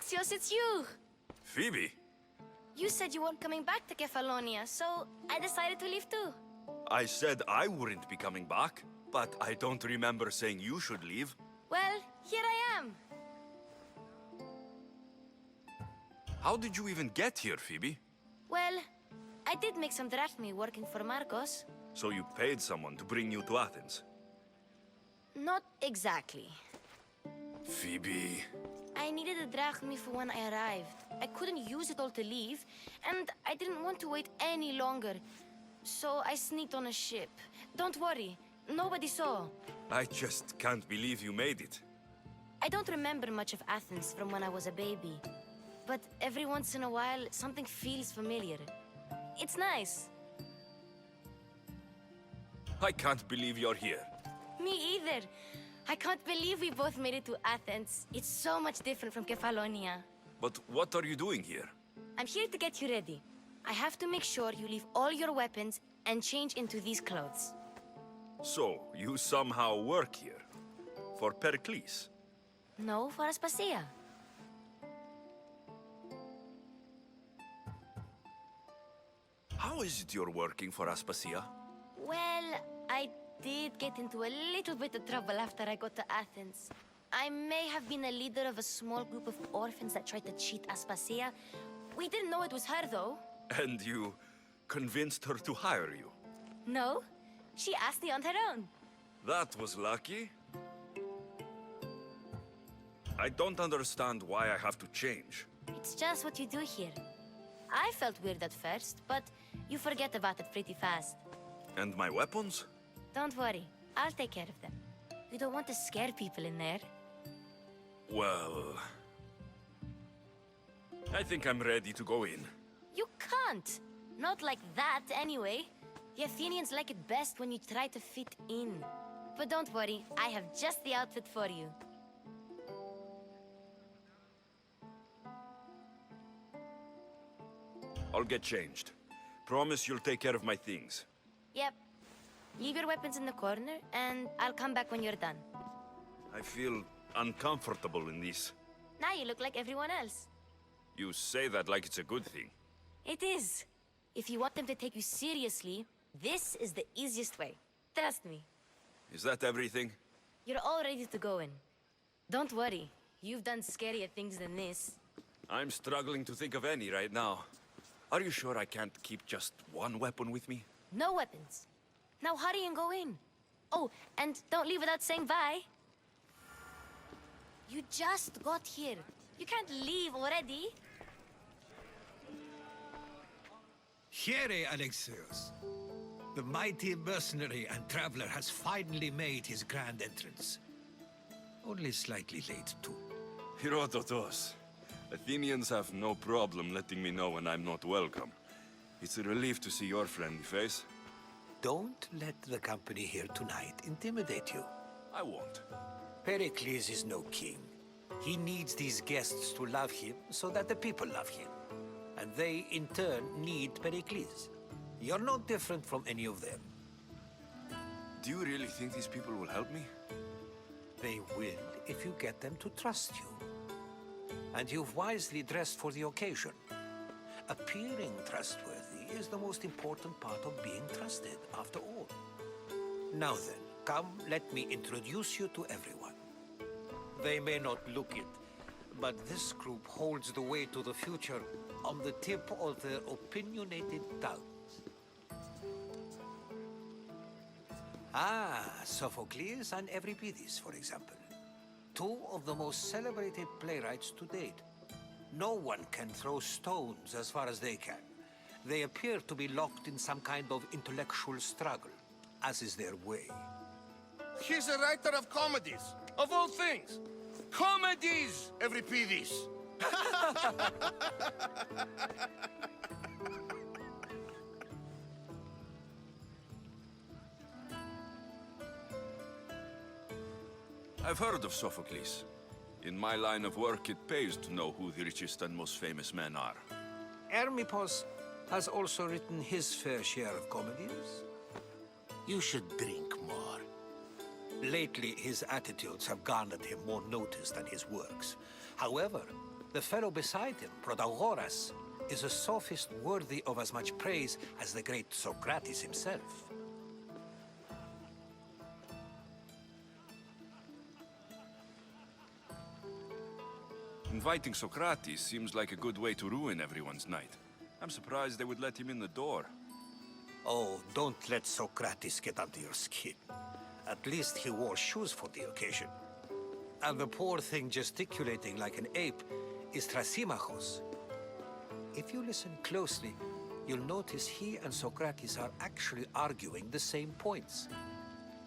Alexios, it's you! Phoebe? You said you weren't coming back to Kefalonia, so I decided to leave too. I said I wouldn't be coming back, but I don't remember saying you should leave. Well, here I am. How did you even get here, Phoebe? Well, I did make some drachmi working for Marcos. So you paid someone to bring you to Athens? Not exactly. Phoebe... I needed a drachmi for when I arrived. I couldn't use it all to leave, and I didn't want to wait any longer. So I sneaked on a ship. Don't worry, nobody saw. I just can't believe you made it. I don't remember much of Athens from when I was a baby. But every once in a while, something feels familiar. It's nice. I can't believe you're here. Me either. I can't believe we both made it to Athens. It's so much different from Kefalonia. But what are you doing here? I'm here to get you ready. I have to make sure you leave all your weapons and change into these clothes. So, you somehow work here? For Pericles? No, for Aspasia. How is it you're working for Aspasia? Well, I did get into a little bit of trouble after I got to Athens. I may have been a leader of a small group of orphans that tried to cheat Aspasia. We didn't know it was her, though. And you convinced her to hire you? No, she asked me on her own. That was lucky. I don't understand why I have to change. It's just what you do here. I felt weird at first, but you forget about it pretty fast. And my weapons? Don't worry, I'll take care of them. You don't want to scare people in there. Well... I think I'm ready to go in. You can't! Not like that, anyway. The Athenians like it best when you try to fit in. But don't worry, I have just the outfit for you. I'll get changed. Promise you'll take care of my things. Yep. Leave your weapons in the corner, and I'll come back when you're done. I feel uncomfortable in these. Now you look like everyone else. You say that like it's a good thing. It is. If you want them to take you seriously, this is the easiest way. Trust me. Is that everything? You're all ready to go in. Don't worry. You've done scarier things than this. I'm struggling to think of any right now. Are you sure I can't keep just one weapon with me? No weapons. Now hurry and go in. Oh, and don't leave without saying bye. You just got here. You can't leave already. Here, Alexios. The mighty mercenary and traveler has finally made his grand entrance. Only slightly late, too. Herodotos. Athenians have no problem letting me know when I'm not welcome. It's a relief to see your friendly face. Don't let the company here tonight intimidate you. I won't. Pericles is no king. He needs these guests to love him so that the people love him. And they, in turn, need Pericles. You're no different from any of them. Do you really think these people will help me? They will if you get them to trust you. And you've wisely dressed for the occasion. Appearing trustworthy is the most important part of being trusted, after all. Now then, come, let me introduce you to everyone. They may not look it, but this group holds the way to the future on the tip of their opinionated tongues. Ah, Sophocles and Euripides, for example. Two of the most celebrated playwrights to date. No one can throw stones as far as they can. They appear to be locked in some kind of intellectual struggle, as is their way. He's a writer of comedies, of all things. Comedies, Euripides. I've heard of Sophocles. In my line of work, it pays to know who the richest and most famous men are. Hermippos has also written his fair share of comedies. You should drink more. Lately, his attitudes have garnered him more notice than his works. However, The fellow beside him, Protagoras, is a sophist worthy of as much praise as the great Socrates himself. Inviting Socrates seems like a good way to ruin everyone's night. I'm surprised they would let him in the door. Oh, don't let Socrates get under your skin. At least he wore shoes for the occasion. And the poor thing gesticulating like an ape is Thrasymachos. If you listen closely, you'll notice he and Socrates are actually arguing the same points.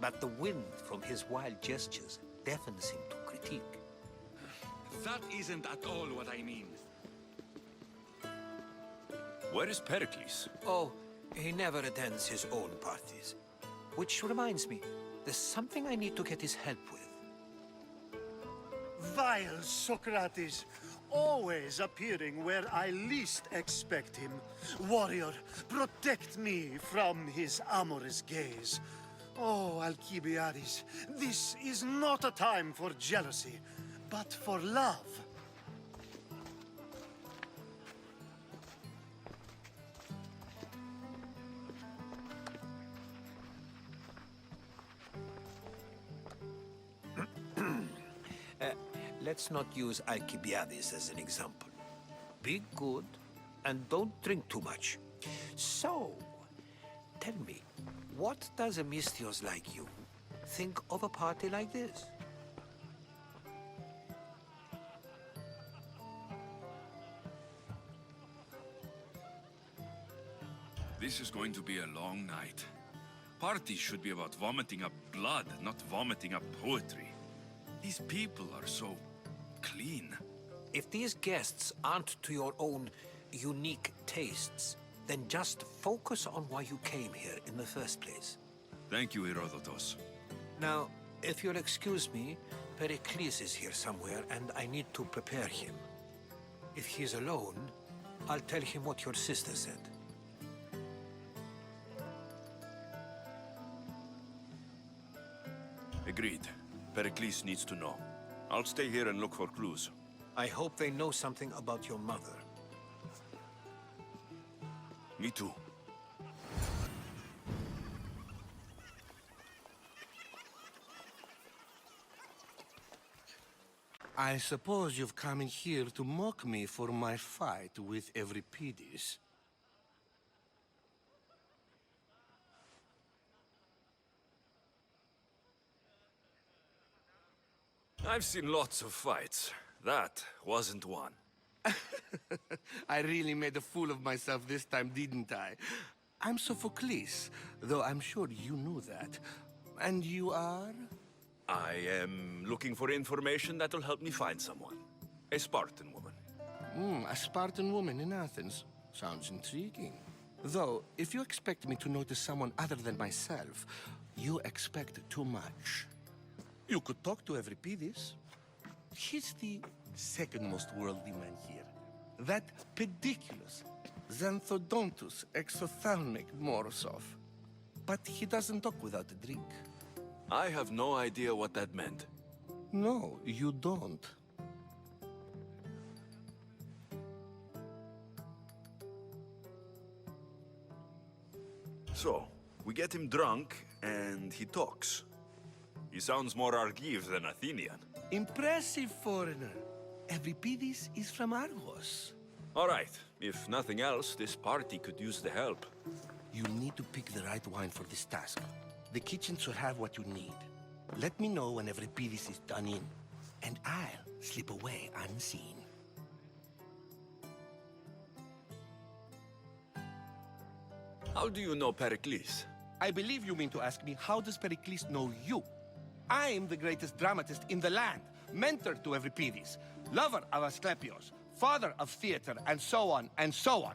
But the wind from his wild gestures deafens him to critique. That isn't at all what I mean. Where is Pericles? Oh, he never attends his own parties. Which reminds me, there's something I need to get his help with. Vile Socrates, always appearing where I least expect him. Warrior, protect me from his amorous gaze. Oh, Alcibiades, this is not a time for jealousy, but for love. Let's not use Alcibiades as an example. Be good and don't drink too much. So, tell me, what does a Mystios like you think of a party like this? This is going to be a long night. Parties should be about vomiting up blood, not vomiting up poetry. These people are so clean. If these guests aren't to your own unique tastes, then just focus on why you came here in the first place. Thank you, Herodotus. Now, if you'll excuse me, Pericles is here somewhere and I need to prepare him. If he's alone, I'll tell him what your sister said. Agreed. Pericles needs to know. I'll stay here and look for clues. I hope they know something about your mother. Me too. I suppose you've come in here to mock me for my fight with Euripides. I've seen lots of fights. That wasn't one. I really made a fool of myself this time, didn't I? I'm Sophocles, though I'm sure you knew that. And you are? I am looking for information that'll help me find someone. A Spartan woman. A Spartan woman in Athens. Sounds intriguing. Though, if you expect me to notice someone other than myself, you expect too much. You could talk to Euripides. He's the second most worldly man here. That pediculous Xanthodontus exophthalmic Morosov. But he doesn't talk without a drink. I have no idea what that meant. No, you don't. So, we get him drunk, and he talks. He sounds more Argive than Athenian. Impressive, foreigner. Euripides is from Argos. All right, if nothing else, this party could use the help. You'll need to pick the right wine for this task. The kitchen should have what you need. Let me know when Euripides is done in, and I'll slip away unseen. How do you know Pericles? I believe you mean to ask me, how does Pericles know you? I'm the greatest dramatist in the land, mentor to Euripides, lover of Asclepios, father of theater, and so on, and so on.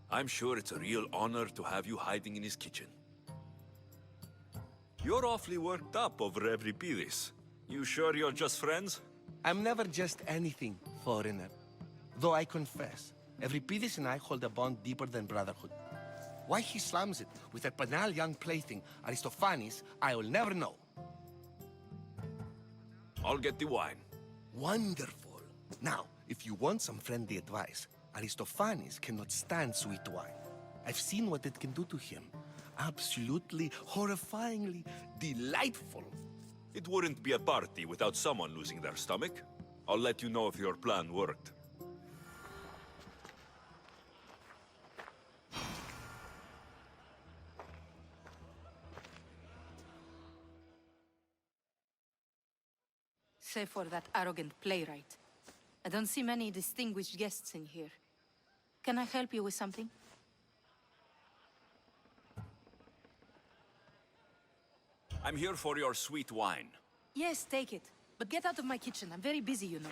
I'm sure it's a real honor to have you hiding in his kitchen. You're awfully worked up over Euripides. You sure you're just friends? I'm never just anything, foreigner. Though I confess, Euripides and I hold a bond deeper than brotherhood. Why he slams it with that banal young plaything, Aristophanes, I will never know. I'll get the wine. Wonderful. Now, If you want some friendly advice, Aristophanes cannot stand sweet wine. I've seen what it can do to him. Absolutely, horrifyingly delightful. It wouldn't be a party without someone losing their stomach. I'll let you know if your plan worked. Save for that arrogant playwright. I don't see many distinguished guests in here. Can I help you with something? I'm here for your sweet wine. Yes, take it. But get out of my kitchen. I'm very busy, you know.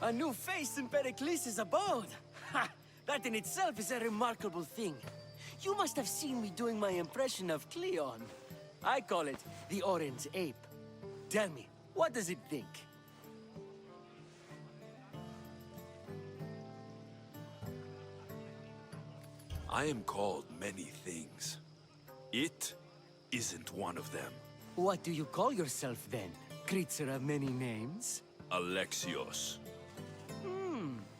A new face in Pericles' abode! Ha! That in itself is a remarkable thing. You must have seen me doing my impression of Cleon. I call it the Orange Ape. Tell me, what does it think? I am called many things. It isn't one of them. What do you call yourself then? Creature of many names? Alexios.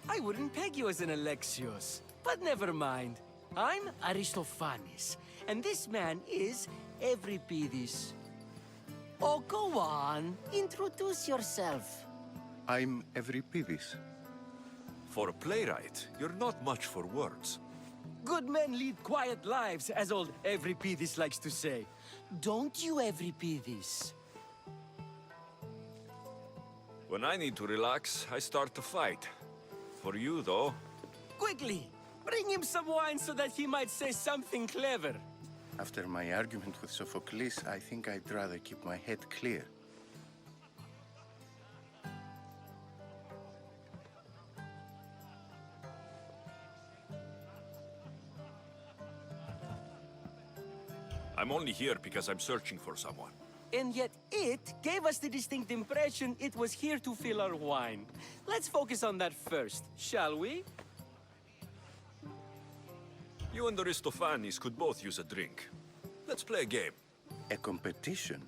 I wouldn't peg you as an Alexios. But never mind. I'm Aristophanes, and this man is Euripides. Oh, go on. Introduce yourself. I'm Euripides. For a playwright, you're not much for words. Good men lead quiet lives, as old Euripides likes to say. Don't you, Euripides? When I need to relax, I start to fight. For you, though, Quickly! Bring him some wine so that he might say something clever. After my argument with Sophocles, I think I'd rather keep my head clear. I'm only here because I'm searching for someone. And yet it gave us the distinct impression it was here to fill our wine. Let's focus on that first, shall we? You and Aristophanes could both use a drink. Let's play a game. A competition?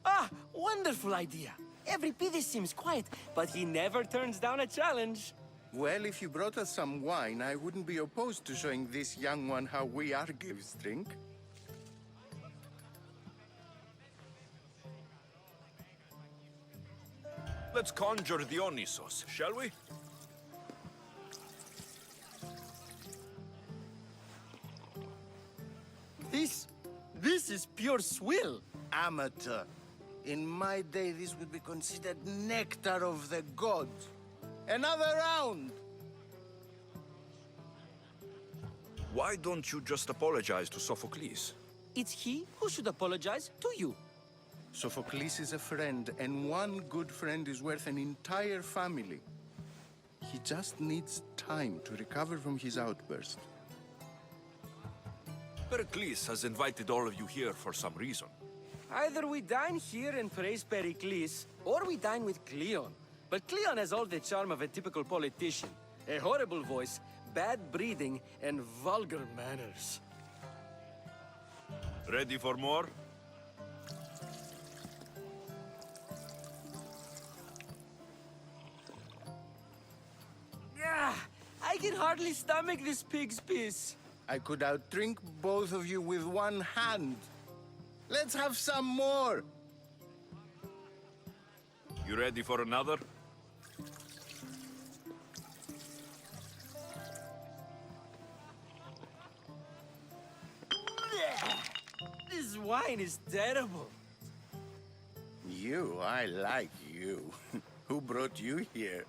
Ah, wonderful idea. Euripides seems quiet, but he never turns down a challenge. Well, if you brought us some wine, I wouldn't be opposed to showing this young one how we Argives drink. Let's conjure Dionysos, shall we? This is pure swill. Amateur. In my day, this would be considered nectar of the gods. Another round! Why don't you just apologize to Sophocles? It's he who should apologize to you. Sophocles is a friend, and one good friend is worth an entire family. He just needs time to recover from his outburst. Pericles has invited all of you here for some reason. Either we dine here and praise Pericles, or we dine with Cleon. But Cleon has all the charm of a typical politician. A horrible voice, bad breeding, and vulgar manners. Ready for more? I can hardly stomach this pig's piss. I could outdrink both of you with one hand. Let's have some more! You ready for another? This wine is terrible. You, I like you. Who brought you here?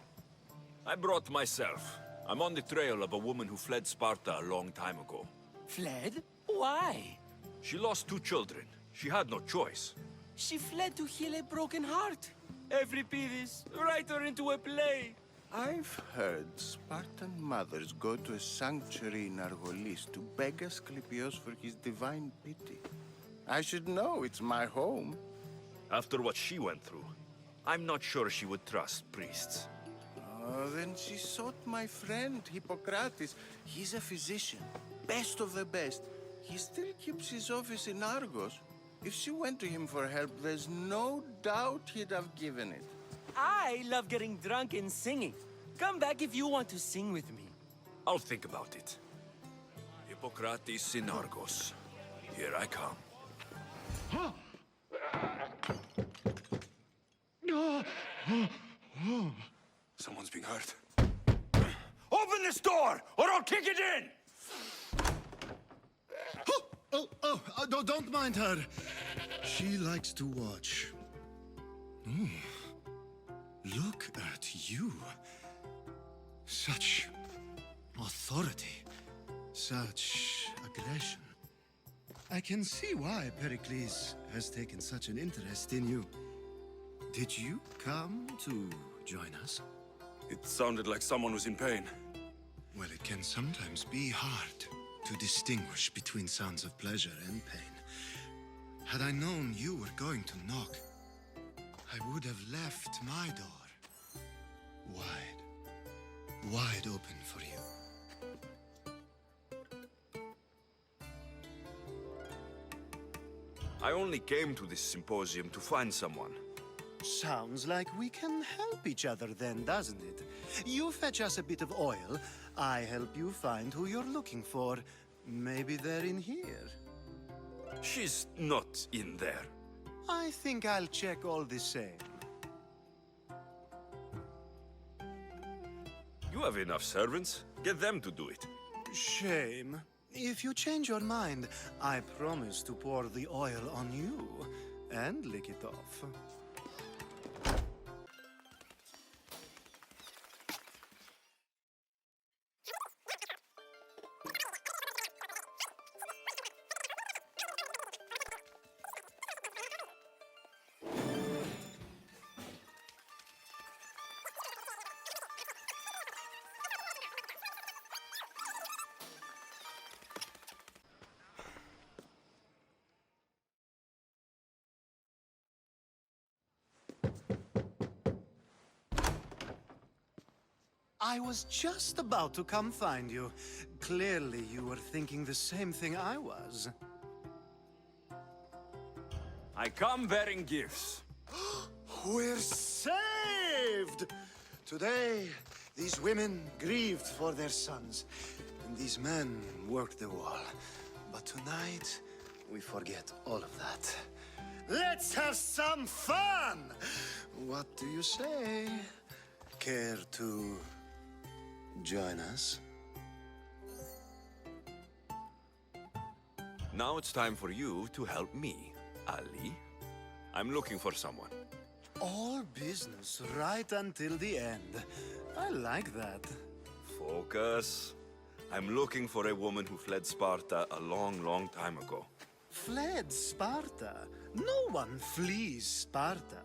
I brought myself. I'm on the trail of a woman who fled Sparta a long time ago. Fled? Why? She lost 2 children. She had no choice. She fled to heal a broken heart. Euripides, write her into a play. I've heard Spartan mothers go to a sanctuary in Argolis to beg Asclepios for his divine pity. I should know, it's my home. After what she went through, I'm not sure she would trust priests. Oh, then she sought my friend, Hippocrates. He's a physician, best of the best. He still keeps his office in Argos. If she went to him for help, there's no doubt he'd have given it. I love getting drunk and singing. Come back if you want to sing with me. I'll think about it. Hippocrates in Argos. Here I come. Someone's being hurt. Open this door, or I'll kick it in! Don't mind her. She likes to watch. Look at you. Such authority. Such aggression. I can see why Pericles has taken such an interest in you. Did you come to join us? It sounded like someone was in pain. Well, it can sometimes be hard to distinguish between sounds of pleasure and pain. Had I known you were going to knock, I would have left my door wide open for you. I only came to this symposium to find someone. Sounds like we can help each other then, doesn't it? You fetch us a bit of oil, I help you find who you're looking for. Maybe they're in here. She's not in there. I think I'll check all the same. You have enough servants. Get them to do it. Shame. If you change your mind, I promise to pour the oil on you and lick it off. I was just about to come find you. Clearly, you were thinking the same thing I was. I come bearing gifts. We're saved! Today, these women grieved for their sons, and these men worked the wall. But tonight, we forget all of that. Let's have some fun! What do you say? Care to join us? Now it's time for you to help me, Ali. I'm looking for someone. All business right until the end. I like that. Focus. I'm looking for a woman who fled Sparta a long, long time ago. Fled Sparta? No one flees Sparta.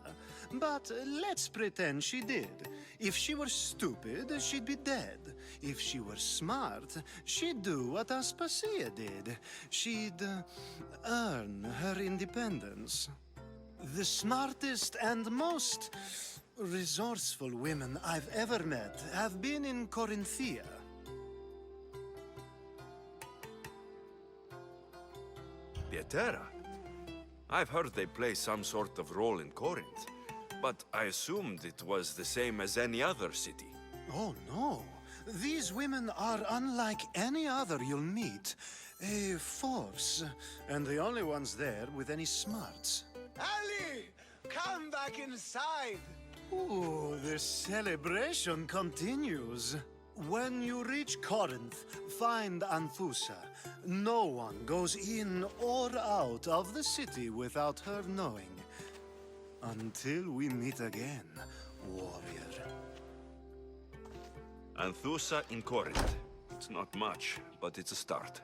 But let's pretend she did. If she were stupid, she'd be dead. If she were smart, she'd do what Aspasia did. She'd earn her independence. The smartest and most resourceful women I've ever met have been in Corinthia. Pietera? I've heard they play some sort of role in Corinth, but I assumed it was the same as any other city. Oh, no. These women are unlike any other you'll meet. A force, and the only ones there with any smarts. Ali! Come back inside! Ooh, the celebration continues. When you reach Corinth, find Anthusa. No one goes in or out of the city without her knowing. Until we meet again, warrior. Anthusa in Corinth. It's not much, but it's a start.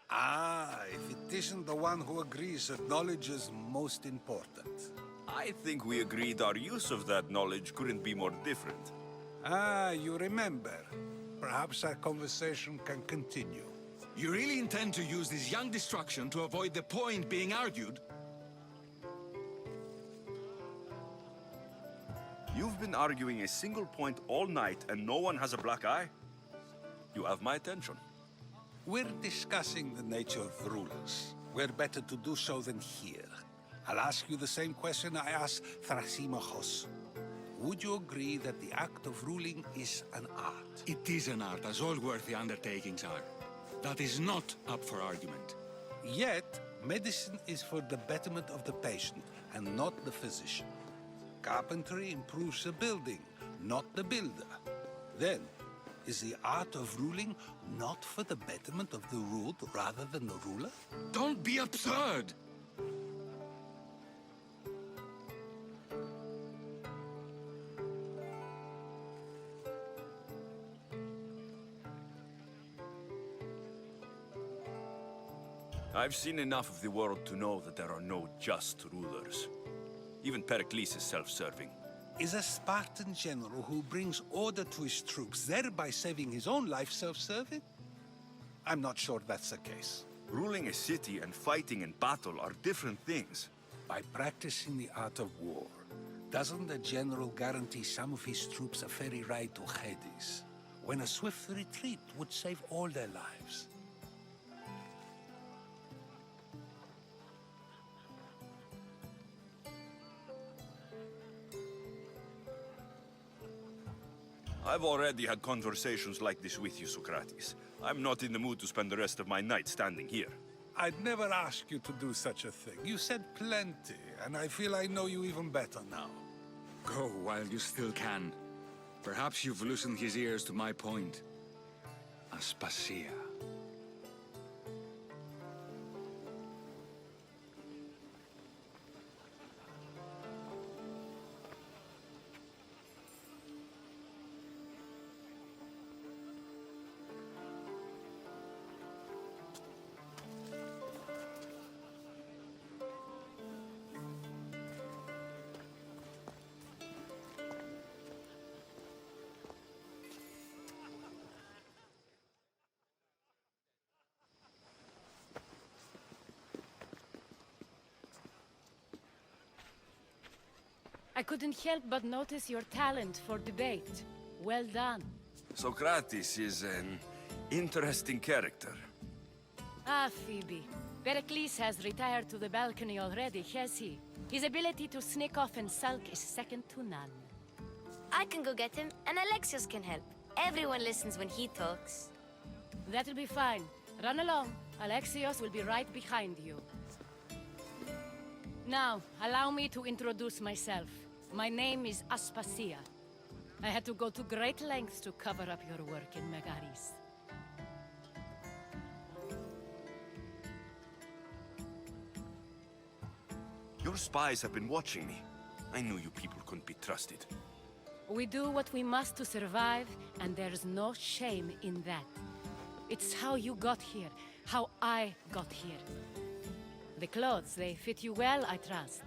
Ah, if it isn't the one who agrees that knowledge is most important. I think we agreed our use of that knowledge couldn't be more different. Ah, you remember. Perhaps our conversation can continue. You really intend to use this young destruction to avoid the point being argued? You've been arguing a single point all night and no one has a black eye? You have my attention. We're discussing the nature of rulers. Where better to do so than here? I'll ask you the same question I asked Thrasymachos. Would you agree that the act of ruling is an art? It is an art, as all worthy undertakings are. That is not up for argument. Yet, medicine is for the betterment of the patient, and not the physician. Carpentry improves the building, not the builder. Then, is the art of ruling not for the betterment of the ruled rather than the ruler? Don't be absurd! I've seen enough of the world to know that there are no just rulers. Even Pericles is self-serving. Is a Spartan general who brings order to his troops, thereby saving his own life, self-serving? I'm not sure that's the case. Ruling a city and fighting in battle are different things. By practicing the art of war, doesn't the general guarantee some of his troops a ferry ride to Hades, when a swift retreat would save all their lives? I've already had conversations like this with you, Socrates. I'm not in the mood to spend the rest of my night standing here. I'd never ask you to do such a thing. You said plenty, and I feel I know you even better now. Go while you still can. Perhaps you've loosened his ears to my point. Aspasia. I couldn't help but notice your talent for debate. Well done. Socrates is an interesting character. Ah, Phoebe. Pericles has retired to the balcony already, has he? His ability to sneak off and sulk is second to none. I can go get him, and Alexios can help. Everyone listens when he talks. That'll be fine. Run along. Alexios will be right behind you. Now, allow me to introduce myself. My name is Aspasia. I had to go to great lengths to cover up your work in Megaris. Your spies have been watching me. I knew you people couldn't be trusted. We do what we must to survive, and there's no shame in that. It's how you got here, how I got here. The clothes, they fit you well, I trust.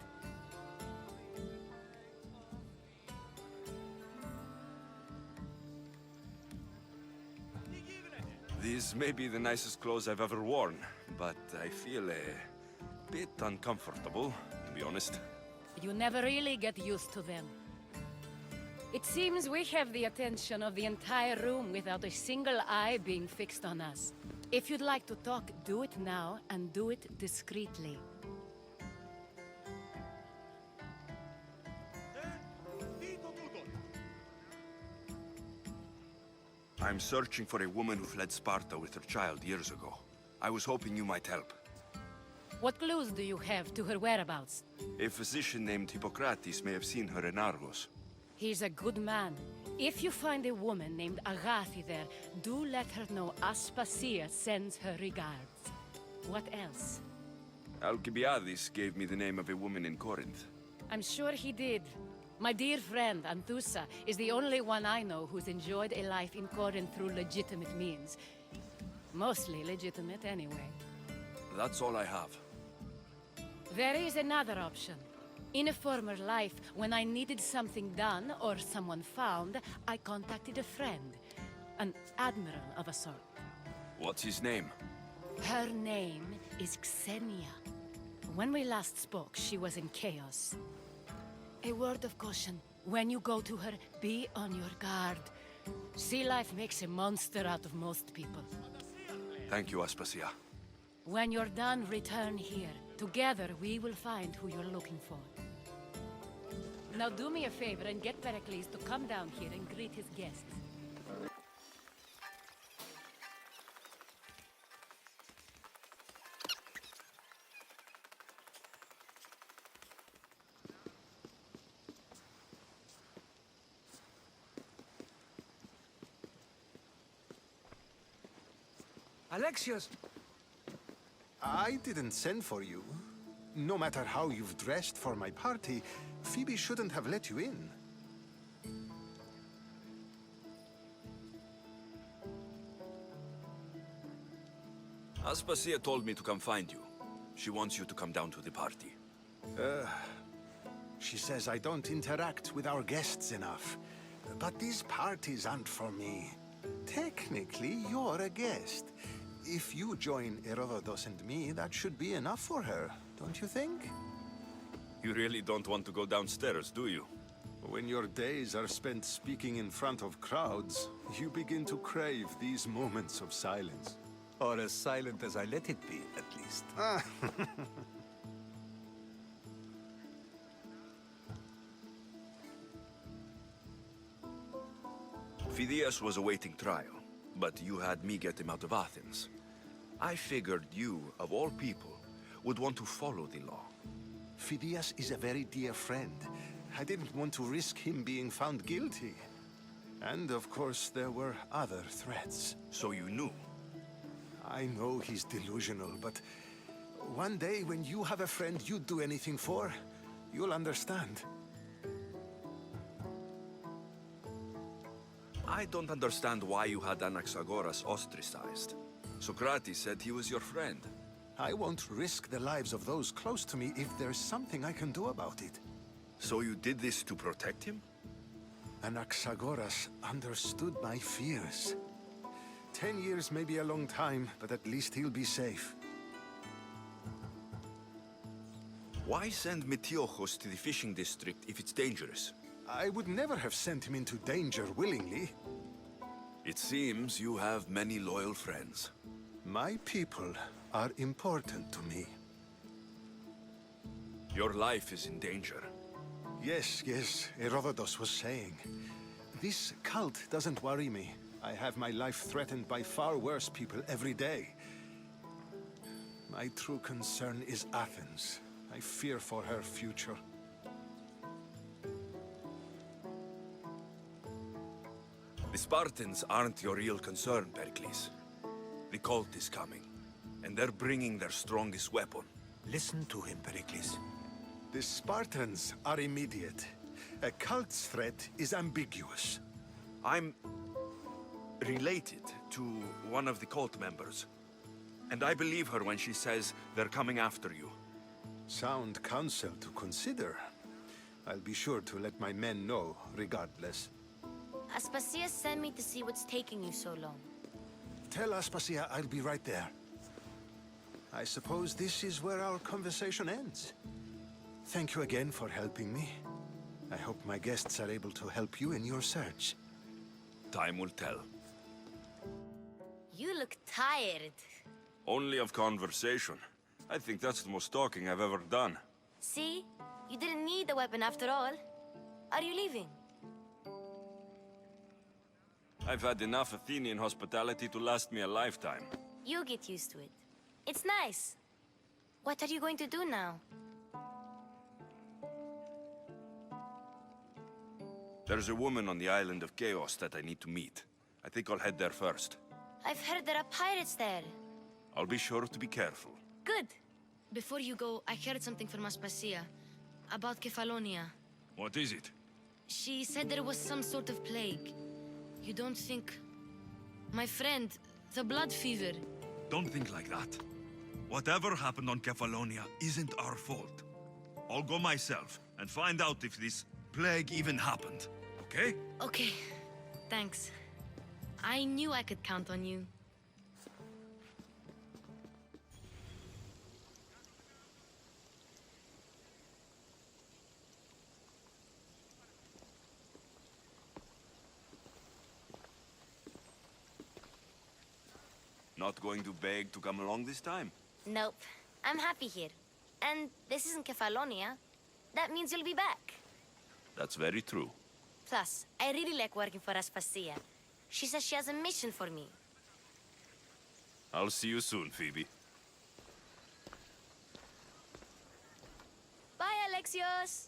These may be the nicest clothes I've ever worn, but I feel a bit uncomfortable, to be honest. You never really get used to them. It seems we have the attention of the entire room without a single eye being fixed on us. If you'd like to talk, do it now, and do it discreetly. I'm searching for a woman who fled Sparta with her child years ago. I was hoping you might help. What clues do you have to her whereabouts? A physician named Hippocrates may have seen her in Argos. He's a good man. If you find a woman named Agathi there, do let her know Aspasia sends her regards. What else? Alcibiades gave me the name of a woman in Corinth. I'm sure he did. My dear friend, Anthusa, is the only one I know who's enjoyed a life in Corinth through legitimate means. Mostly legitimate, anyway. That's all I have. There is another option. In a former life, when I needed something done or someone found, I contacted a friend. An admiral of a sort. What's his name? Her name is Xenia. When we last spoke, she was in chaos. A word of caution. When you go to her, be on your guard. Sea life makes a monster out of most people. Thank you, Aspasia. When you're done, return here. Together, we will find who you're looking for. Now do me a favor and get Pericles to come down here and greet his guests. Alexios! I didn't send for you. No matter how you've dressed for my party, Phoebe shouldn't have let you in. Aspasia told me to come find you. She wants you to come down to the party. She says I don't interact with our guests enough. But these parties aren't for me. Technically, you're a guest. If you join Herodotus and me, that should be enough for her, don't you think? You really don't want to go downstairs, do you? When your days are spent speaking in front of crowds, you begin to crave these moments of silence. Or as silent as I let it be, at least. Phidias was awaiting trial, but you had me get him out of Athens. I figured you, of all people, would want to follow the law. Phidias is a very dear friend. I didn't want to risk him being found guilty. And of course, there were other threats. So you knew? I know he's delusional, but one day when you have a friend you'd do anything for, you'll understand. I don't understand why you had Anaxagoras ostracized. Socrates said he was your friend. I won't risk the lives of those close to me if there's something I can do about it. So you did this to protect him? Anaxagoras understood my fears. 10 years may be a long time, but at least he'll be safe. Why send Metiochos to the fishing district if it's dangerous? I would never have sent him into danger willingly. It seems you have many loyal friends. My people are important to me. Your life is in danger. Yes, Herodotus was saying. This cult doesn't worry me. I have my life threatened by far worse people every day. My true concern is Athens. I fear for her future. The Spartans aren't your real concern, Pericles. The cult is coming, and they're bringing their strongest weapon. Listen to him, Pericles. The Spartans are immediate. A cult's threat is ambiguous. I'm related to one of the cult members, and I believe her when she says they're coming after you. Sound counsel to consider. I'll be sure to let my men know, regardless. Aspasia sent me to see what's taking you so long. Tell Aspasia I'll be right there. I suppose this is where our conversation ends. Thank you again for helping me. I hope my guests are able to help you in your search. Time will tell. You look tired. Only of conversation. I think that's the most talking I've ever done. See? You didn't need the weapon after all. Are you leaving? I've had enough Athenian hospitality to last me a lifetime. You get used to it. It's nice. What are you going to do now? There's a woman on the island of Chaos that I need to meet. I think I'll head there first. I've heard there are pirates there. I'll be sure to be careful. Good. Before you go, I heard something from Aspasia. About Kefalonia. What is it? She said there was some sort of plague. You don't think... My friend, the blood fever. Don't think like that. Whatever happened on Kefalonia isn't our fault. I'll go myself and find out if this plague even happened, okay? Okay. Thanks. I knew I could count on you. Not going to beg to come along this time? Nope. I'm happy here. And this isn't Kefalonia. That means you'll be back. That's very true. Plus, I really like working for Aspasia. She says she has a mission for me. I'll see you soon, Phoebe. Bye, Alexios!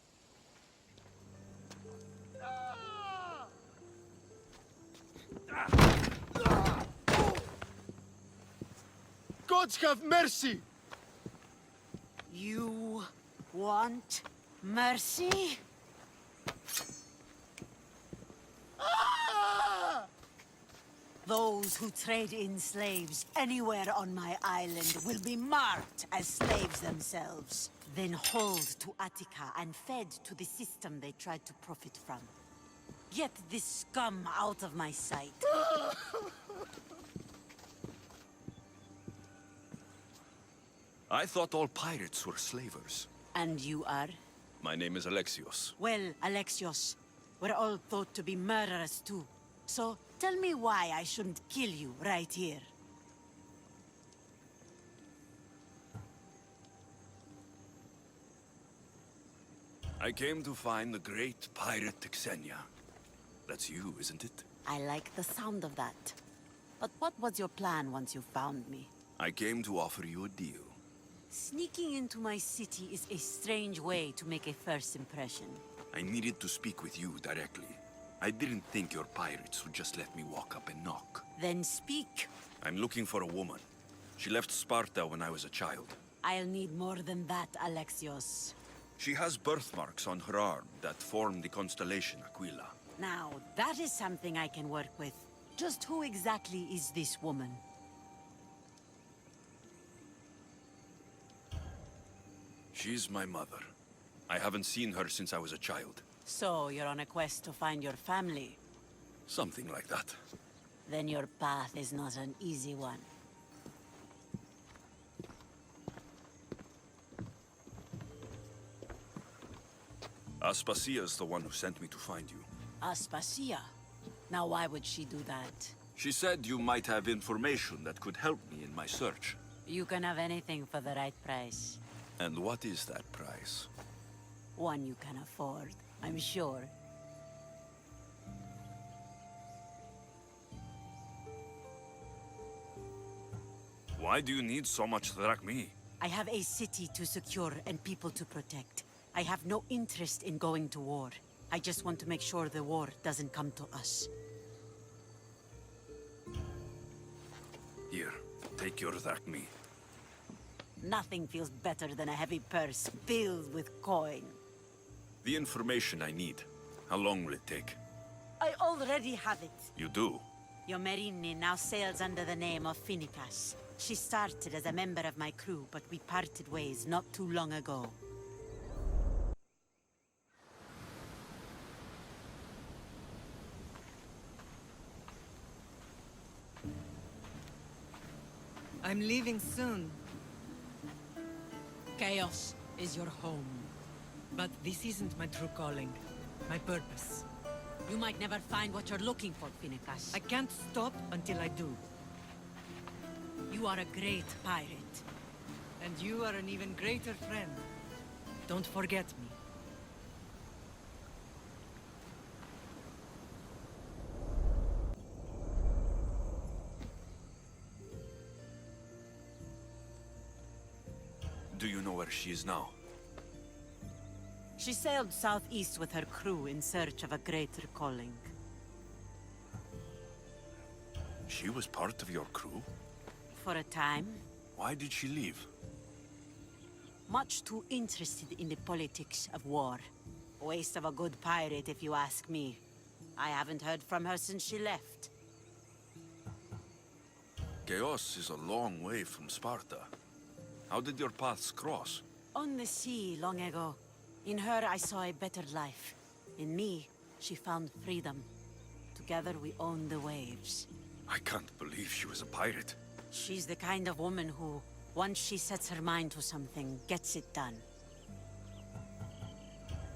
Gods have mercy! You want mercy? Those who trade in slaves anywhere on my island will be marked as slaves themselves, then hauled to Attica and fed to the system they tried to profit from. Get this scum out of my sight. I thought all pirates were slavers. And you are? My name is Alexios. Well, Alexios, we're all thought to be murderers too. So, tell me why I shouldn't kill you right here. I came to find the great pirate Xenia. That's you, isn't it? I like the sound of that. But what was your plan once you found me? I came to offer you a deal. Sneaking into my city is a strange way to make a first impression. I needed to speak with you directly. I didn't think your pirates would just let me walk up and knock. Then speak. I'm looking for a woman. She left Sparta when I was a child. I'll need more than that, Alexios. She has birthmarks on her arm that form the constellation Aquila. Now, that is something I can work with. Just who exactly is this woman? She's my mother. I haven't seen her since I was a child. So, you're on a quest to find your family? Something like that. Then your path is not an easy one. Aspasia's the one who sent me to find you. Aspasia? Now why would she do that? She said you might have information that could help me in my search. You can have anything for the right price. And what is that price? One you can afford, I'm sure. Why do you need so much drachmi? I have a city to secure and people to protect. I have no interest in going to war. I just want to make sure the war doesn't come to us. Here, take your drachmi. Nothing feels better than a heavy purse filled with coin. The information I need. How long will it take? I already have it. You do? Your Merini now sails under the name of Finicas. She started as a member of my crew, but we parted ways not too long ago. I'm leaving soon. Chaos is your home. But this isn't my true calling. My purpose. You might never find what you're looking for, Finicas. I can't stop until I do. You are a great pirate. And you are an even greater friend. Don't forget me. Do you know where she is now? She sailed southeast with her crew in search of a greater calling. She was part of your crew? For a time. Why did she leave? Much too interested in the politics of war. Waste of a good pirate, if you ask me. I haven't heard from her since she left. Chaos is a long way from Sparta. How did your paths cross? On the sea, long ago. In her, I saw a better life. In me, she found freedom. Together, we owned the waves. I can't believe she was a pirate. She's the kind of woman who, once she sets her mind to something, gets it done.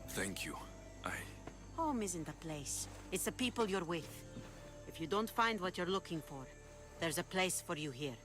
Thank you. Home isn't a place. It's the people you're with. If you don't find what you're looking for, There's a place for you here.